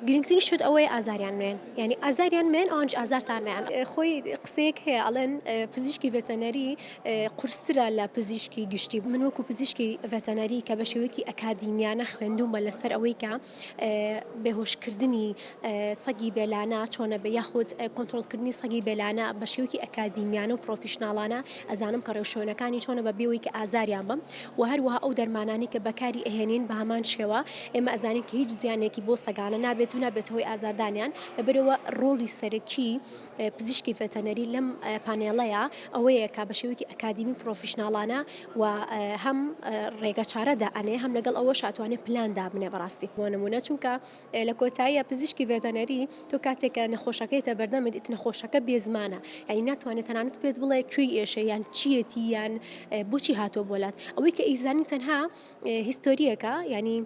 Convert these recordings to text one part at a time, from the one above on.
گرنگترین شت ئەوەیە ئازاریان مێن یعنی ئازاریان مێن ئەوانش ئازارتانیان خۆی قسەیەک هەیە ئەڵێن پزیشکی ڤێتەنەری قورسترە لە پزیشکی گشتی من وەکو پزیشکی ڤێتەنەری کە بە شێوەیەکی ئەکادیمیانە خوێندومە لەسەر ئەوەی کە بێهۆشکردنی سەگی بێلانە چۆنە بێ یاخود کۆنتترۆلکردنی سەگی بێلانە بە شێوەیەکی ئەکادیمیانە و پرۆفیشناڵانە ئەزانم کە ڕێوشۆنەکانی چۆنە بە بێەوەی کە ئازاریان بم و هەروەها ئەو دەرمانانی کە بەکاری ئەهێنین بە هەمان شێوە ئێمە ئەزانین کە هیچ زیانێکی بۆ سەگانە نابێت و نابێتەوەی ئازاردانیان لەبەرەوە ڕۆڵی سەرەکی پزیشکی ڤێتەنەری لەم پانێڵەیە ئەوەیە کا بە شێوەیەکی ئەکادیمی پرۆفیشناڵانە و هەم ڕێگە چارەدا ئەنێ هەم لەگەڵ ئەوە شاتوانێت پلاندا بنێ بەڕاستی بۆ نمونە چونکە لە کۆتاییە پزیشکی ڤێتەنەری تۆ کاتێکە نەخۆشەکەیتە بەردەمت ئیت نەخۆشەکە بێزمانە یعنی ناتوانێت تەنانەت پێت بڵێ کوێی ئێشە یان چیەتی یان بۆچی هاتۆ بۆلات ئەوەی کە ئیزانی تەنها هیستۆریەکە ینی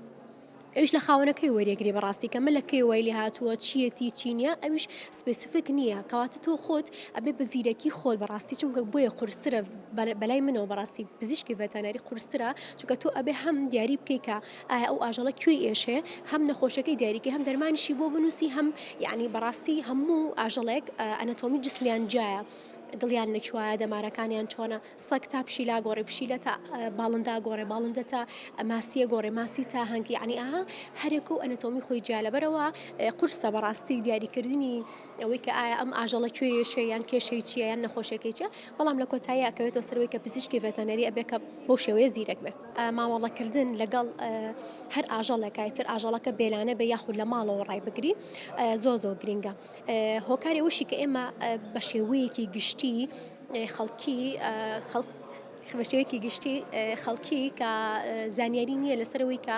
ئەوش لە خاوەنەکەی وەرێگری بەڕاستی کەمە لە کەی وای لێ هاتووە چیەتی چینە ئەوش سپێسیفیک نییە کەواتە تۆ خۆت ئەبێ بە زیرەکی خۆت بەڕاستی چونکە بۆیە قورسرە بەلای منەوە بەڕاستی پزیشکی ڤێتەنەری قورسرە چونکە تۆ ئەبێ هەم دیاری بکەی کە ئایا ئەو ئاژەڵە کوێی ئێشێ هەم نەخۆشەکەی دیاریکە هەم دەرمانیشی بۆ بنووسی هەم یعنی بەڕاستی هەموو ئاژەڵێک ئەنەتۆمی جسمیان جایە دڵیان نەچوایە دەمارەکانیان چۆنە سەگ تا پشیلا گۆڕێ پشیلە تا باڵندا گۆڕێ باڵندە تا ماسیە گۆڕێ ماسی تا هەنگی عنی ئاها هەرێک و ئەنەتۆمی خۆی جیا لەبەرەوە قورسە بەڕاستی دیاریکردنی ئەوەی کە ئایا ئەم ئاژەڵە کوێیشە یان کێشەی چیە یان نەخۆشەکەی چە بەڵام لە کۆتایی ئەکەوێتەوە سەرەوەی کە پزیشکی ڤێتەنەری ئەبێ کە بۆ شێوەیە زیرەک بێ مامەڵەکردن لەگەڵ هەر ئاژەڵێکای تر ئاژەڵەکە بێلانە بێ یاخود لە ماڵەوە ڕای بگری زۆ گرینگە هۆکاری ئەوشی کە ئێمە بە شێوەیەکی گشتی خەڵکی بە شێوەیەکی گشتی خەڵکی کە زانیاری نییە لەسەرەوەی کە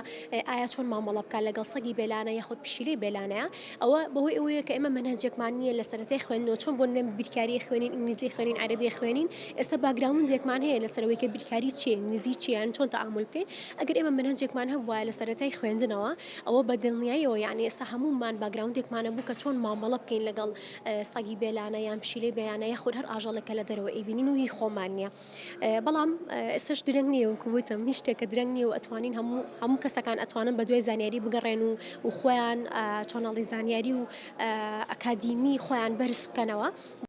ئایا چۆن مامەڵە بکات لەگەڵ سەگی بێلانە یاخود پشیلەی بێلانەیە ئەوە بەهۆی ئەوەیە کە ئێمە مەنهەجێکمان نییە لە سەرەتای خوێندنەوە چۆن بۆ نوێن بیرکاری خوێنین ئینگلیزی خوێنین عەرەبی خوێنین ئێستا باگراوندێکمان هەیە لەسەرەوەی کە بیرکاری چیە ئینگلیزی چیان چۆن تەعامل بکەین ئەگەر ئێمە مەنهەجێکمان هەبووە لە سەرەتای خوێندنەوە ئەوە بە دڵنیاییەوە یعنی ئێستا هەمومان باگراوندێکمانە بوو کە چۆن مامەڵە بکەین لەگەڵ سەگی بێلانە یان پشیلەی بێلانە یاخود هەر ئاژەڵێکە لە دەرەوە ئەیبینین و هی خۆمان نییە بەڵام ئێستاش درەنگ نییە وەکو وتم هیچ شتێکە درەنگ نییە و ئەتوانین هەموو کەسەکان ئەتوانن بە دوای زانیاری بگەڕێن و خۆیان چۆنەڵی زانیاری و ئەکادیمی خۆیان بەرز بکەنەوە